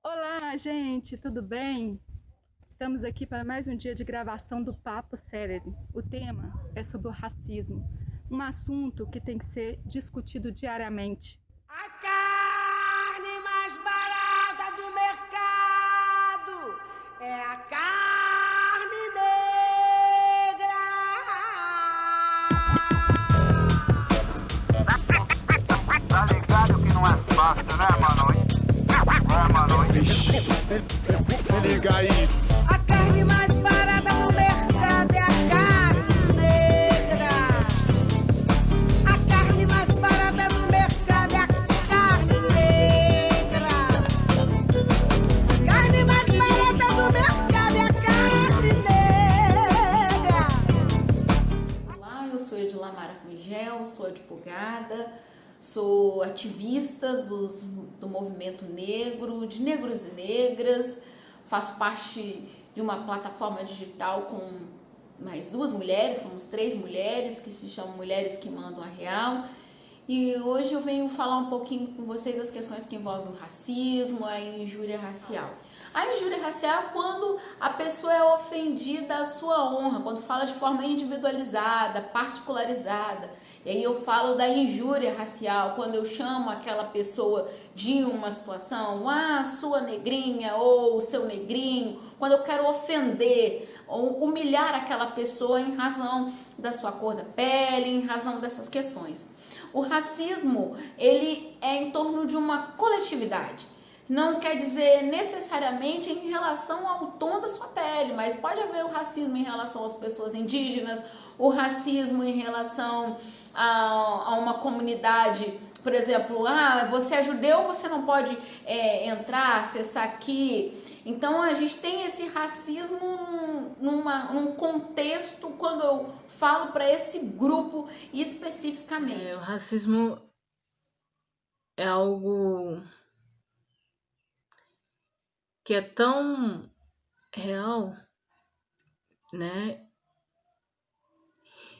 Olá, gente, tudo bem? Estamos aqui para mais um dia de gravação do Papo Celery. O tema é sobre o racismo, um assunto que tem que ser discutido diariamente. A carne mais barata do mercado é a carne negra. Tá ligado que não é fácil, né, mano? Vixe, se liga aí. A carne mais barata do mercado é a carne negra. A carne mais barata do mercado é a carne negra. A carne mais barata do mercado é a carne negra. Olá, eu sou Edilamara Rangel, sou advogada, sou ativista do movimento negro, de negros e negras, faço parte de uma plataforma digital com mais duas mulheres, somos 3 mulheres que se chamam Mulheres que Mandam a Real. E hoje eu venho falar um pouquinho com vocês das questões que envolvem o racismo, a injúria racial. A injúria racial é quando a pessoa é ofendida à sua honra, quando fala de forma individualizada, particularizada. E aí eu falo da injúria racial, quando eu chamo aquela pessoa de uma situação, sua negrinha ou seu negrinho, quando eu quero ofender ou humilhar aquela pessoa em razão da sua cor da pele, em razão dessas questões. O racismo, ele é em torno de uma coletividade. Não quer dizer necessariamente em relação ao tom da sua pele, mas pode haver o racismo em relação às pessoas indígenas, o racismo em relação a uma comunidade, por exemplo, você é judeu, você não pode entrar, acessar aqui. Então a gente tem esse racismo num contexto quando eu falo para esse grupo especificamente. O racismo é algo que é tão real, né?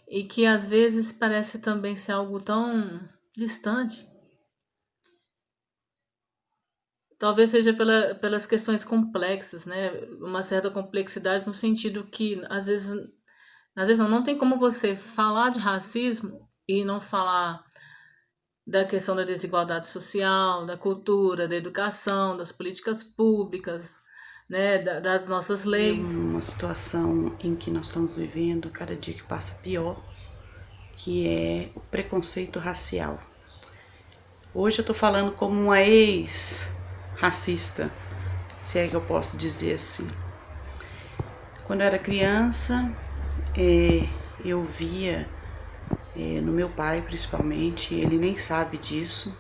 E que às vezes parece também ser algo tão distante. Talvez seja pelas questões complexas, né? Uma certa complexidade no sentido que às vezes não tem como você falar de racismo e não falar da questão da desigualdade social, da cultura, da educação, das políticas públicas, né, das nossas leis. Uma situação em que nós estamos vivendo, cada dia que passa pior, que é o preconceito racial. Hoje eu estou falando como uma ex-racista, se é que eu posso dizer assim. Quando eu era criança, eu via no meu pai principalmente, ele nem sabe disso,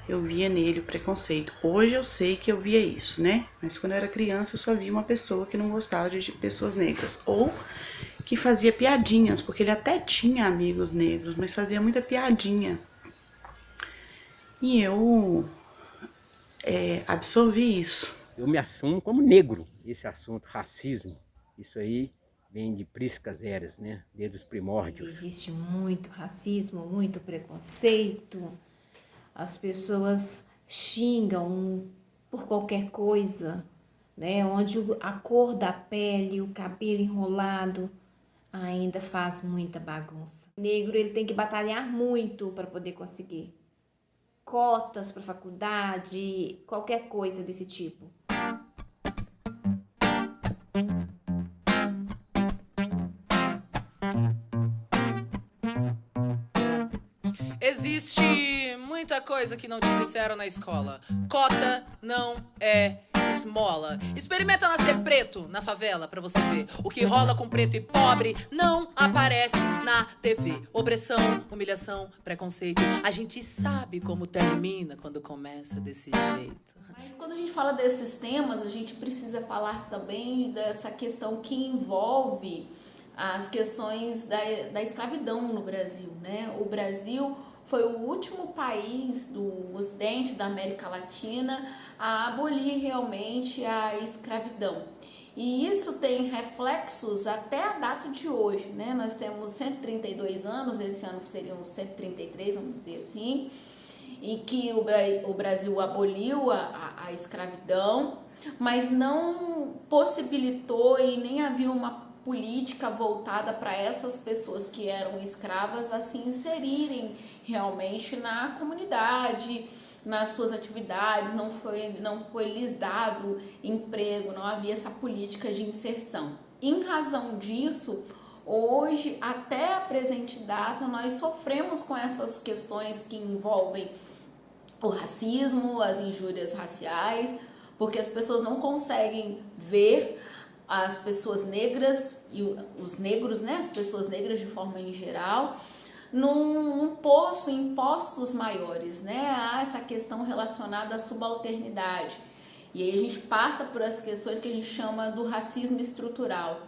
eu via nele o preconceito. Hoje eu sei que eu via isso, né? Mas quando eu era criança eu só via uma pessoa que não gostava de pessoas negras, ou que fazia piadinhas, porque ele até tinha amigos negros, mas fazia muita piadinha. E eu absorvi isso. Eu me assumo como negro, esse assunto, racismo, isso aí vem de priscas eras, né? Desde os primórdios. Existe muito racismo, muito preconceito. As pessoas xingam por qualquer coisa, né? Onde a cor da pele, o cabelo enrolado ainda faz muita bagunça. O negro, ele tem que batalhar muito para poder conseguir cotas para faculdade, qualquer coisa desse tipo. Existe muita coisa que não te disseram na escola. Cota não é esmola. Experimenta nascer preto na favela pra você ver. O que rola com preto e pobre não aparece na TV. Opressão, humilhação, preconceito. A gente sabe como termina quando começa desse jeito. Mas quando a gente fala desses temas, a gente precisa falar também dessa questão que envolve as questões da escravidão no Brasil, né? O Brasil foi o último país do Ocidente, da América Latina, a abolir realmente a escravidão. E isso tem reflexos até a data de hoje, né? Nós temos 132 anos, esse ano seriam 133, vamos dizer assim, em que o Brasil aboliu a escravidão, mas não possibilitou e nem havia uma política voltada para essas pessoas que eram escravas a se inserirem realmente na comunidade, nas suas atividades, não foi lhes dado emprego, não havia essa política de inserção. Em razão disso, hoje, até a presente data, nós sofremos com essas questões que envolvem o racismo, as injúrias raciais, porque as pessoas não conseguem ver as pessoas negras e os negros, né, as pessoas negras de forma em geral, num posto, em postos maiores, né? Há essa questão relacionada à subalternidade. E aí a gente passa por as questões que a gente chama do racismo estrutural.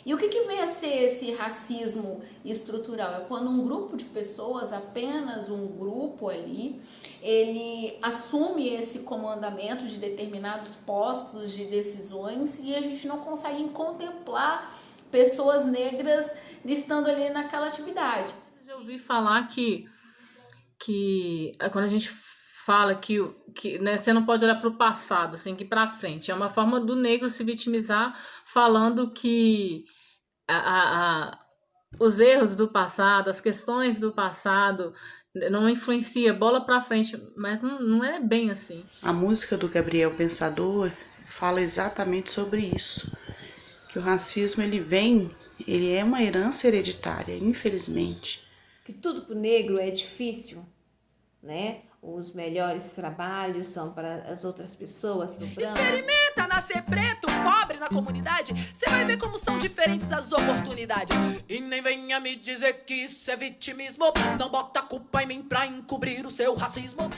E o que vem a ser esse racismo estrutural? É quando um grupo de pessoas, apenas um grupo ali, ele assume esse comandamento de determinados postos de decisões e a gente não consegue contemplar pessoas negras estando ali naquela atividade. Eu ouvi falar que quando a gente fala que né, você não pode olhar para o passado, você tem que ir para frente. É uma forma do negro se vitimizar falando que os erros do passado, as questões do passado não influencia, bola para frente, mas não é bem assim. A música do Gabriel Pensador fala exatamente sobre isso, que o racismo ele é uma herança hereditária, infelizmente. Que tudo pro negro é difícil, né? Os melhores trabalhos são para as outras pessoas, pro branco. Experimenta nascer preto, pobre na comunidade, você vai ver como são diferentes as oportunidades. E nem venha me dizer que isso é vitimismo, não bota a culpa em mim pra encobrir o seu racismo.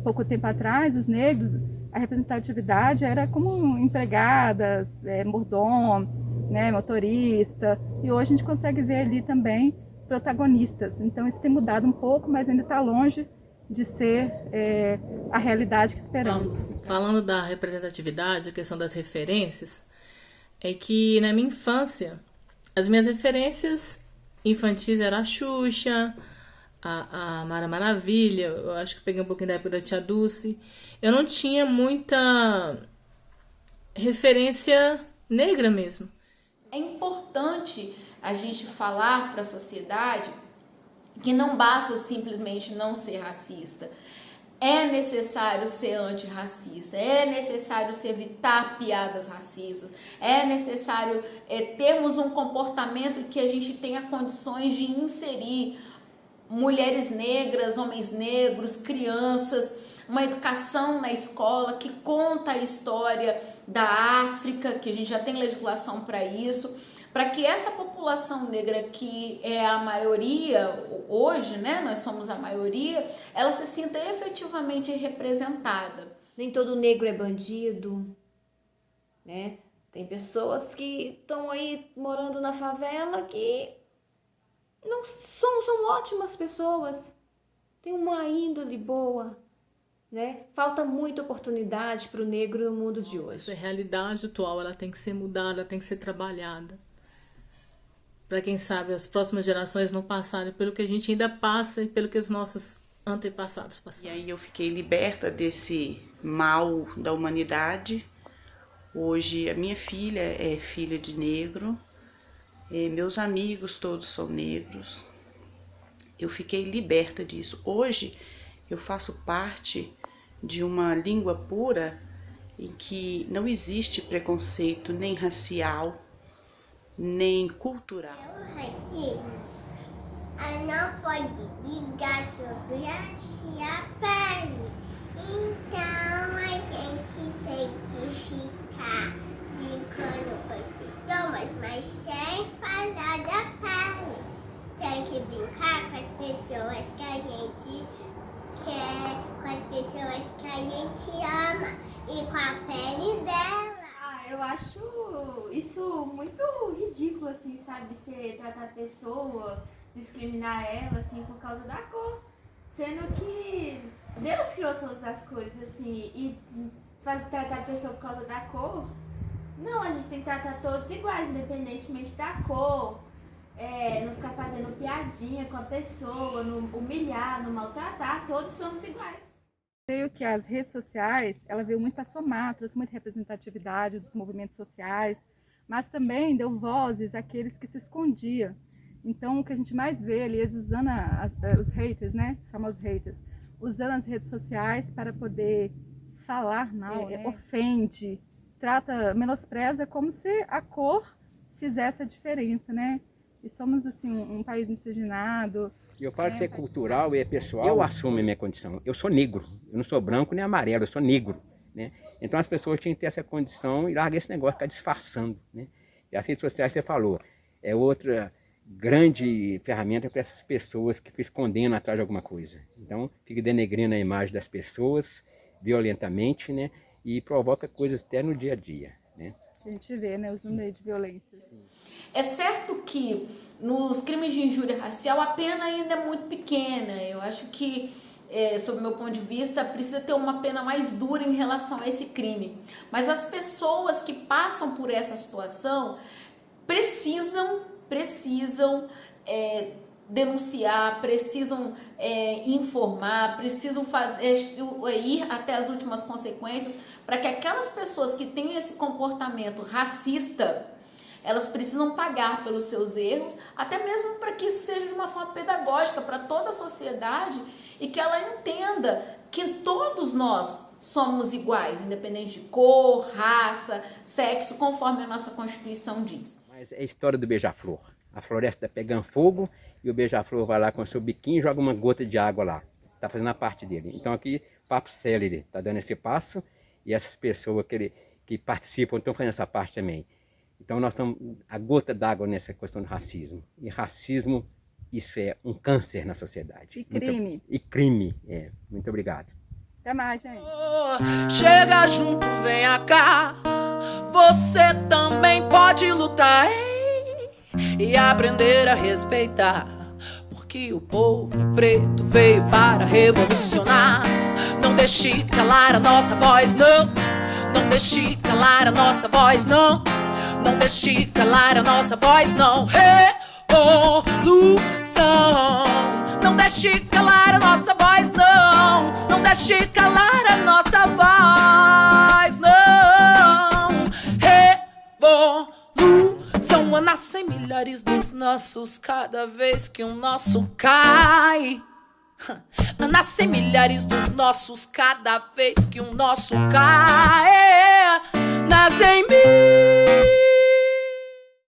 Pouco tempo atrás, os negros, a representatividade era como empregadas, mordomo, né, motorista, e hoje a gente consegue ver ali também protagonistas. Então isso tem mudado um pouco, mas ainda está longe de ser a realidade que esperamos. Falando da representatividade, a questão das referências, é que na minha infância, as minhas referências infantis eram a Xuxa, a Mara Maravilha, eu acho que peguei um pouquinho da época da Tia Dulce. Eu não tinha muita referência negra mesmo. É importante a gente falar para a sociedade que não basta simplesmente não ser racista. É necessário ser antirracista, é necessário se evitar piadas racistas, é necessário termos um comportamento que a gente tenha condições de inserir mulheres negras, homens negros, crianças, uma educação na escola que conta a história da África, que a gente já tem legislação para isso, para que essa população negra, que é a maioria hoje, né, nós somos a maioria, ela se sinta efetivamente representada. Nem todo negro é bandido, né? Tem pessoas que estão aí morando na favela que não são ótimas pessoas, têm uma índole boa, né? Falta muita oportunidade para o negro no mundo de hoje. Essa realidade atual, ela tem que ser mudada, tem que ser trabalhada. Para quem sabe as próximas gerações não passarem pelo que a gente ainda passa e pelo que os nossos antepassados passaram. E aí eu fiquei liberta desse mal da humanidade. Hoje a minha filha é filha de negro, meus amigos todos são negros. Eu fiquei liberta disso. Hoje eu faço parte de uma língua pura em que não existe preconceito nem racial, nem cultural. O racismo não pode ligar sobre a pele. Então a gente tem que ficar brincando com as pessoas, mas sem falar da pele. Tem que brincar com as pessoas que a gente quer, com as pessoas que a gente ama e com a pele dela. Eu acho isso muito ridículo, assim, sabe? Você tratar a pessoa, discriminar ela, assim, por causa da cor. Sendo que Deus criou todas as cores, assim, e tratar a pessoa por causa da cor Não, a gente tem que tratar todos iguais, independentemente da cor. Não ficar fazendo piadinha com a pessoa, não humilhar, não maltratar, todos somos iguais. Creio que as redes sociais, ela veio muito para somar, trouxe muita representatividade dos movimentos sociais, mas também deu vozes àqueles que se escondiam. Então, o que a gente mais vê ali, eles usando os haters, né? Chamam os haters, usando as redes sociais para poder falar mal, ofende, menospreza como se a cor fizesse a diferença, né? E somos, assim, um país miscigenado. Eu falo que é cultural e é pessoal. Eu assumo a minha condição. Eu sou negro. Eu não sou branco nem amarelo, eu sou negro, né? Então as pessoas tinham que ter essa condição e largar esse negócio, ficar disfarçando, né? E as redes sociais, você falou, é outra grande ferramenta para essas pessoas que ficam escondendo atrás de alguma coisa. Então, fica denegrindo a imagem das pessoas violentamente, né? E provoca coisas até no dia a dia, né? A gente vê, né, os números de violência. É certo que nos crimes de injúria racial a pena ainda é muito pequena. Eu acho que, sob o meu ponto de vista, precisa ter uma pena mais dura em relação a esse crime. Mas as pessoas que passam por essa situação precisam denunciar, precisam informar, precisam ir até as últimas consequências, para que aquelas pessoas que têm esse comportamento racista, elas precisam pagar pelos seus erros, até mesmo para que isso seja de uma forma pedagógica para toda a sociedade e que ela entenda que todos nós somos iguais, independente de cor, raça, sexo, conforme a nossa Constituição diz. Mas é a história do beija-flor. A floresta está pegando fogo e o beija-flor vai lá com o seu biquinho e joga uma gota de água lá. Está fazendo a parte dele. Então aqui, Papo Célere está dando esse passo e essas pessoas que participam estão fazendo essa parte também. Então nós estamos a gota d'água nessa questão do racismo. E racismo, isso é um câncer na sociedade. E crime. E crime, Muito obrigado. Até mais, gente. Chega junto, venha cá. Você também pode lutar, e aprender a respeitar, porque o povo preto veio para revolucionar. Não deixe calar a nossa voz, não. Não deixe calar a nossa voz, não. Não deixe calar a nossa voz, não. Revolução. Não deixe calar a nossa voz, não. Não deixe calar a nossa voz, não. Revolução. Nascem milhares dos nossos cada vez que um nosso cai. Nascem milhares dos nossos cada vez que um nosso cai. Nascem mil.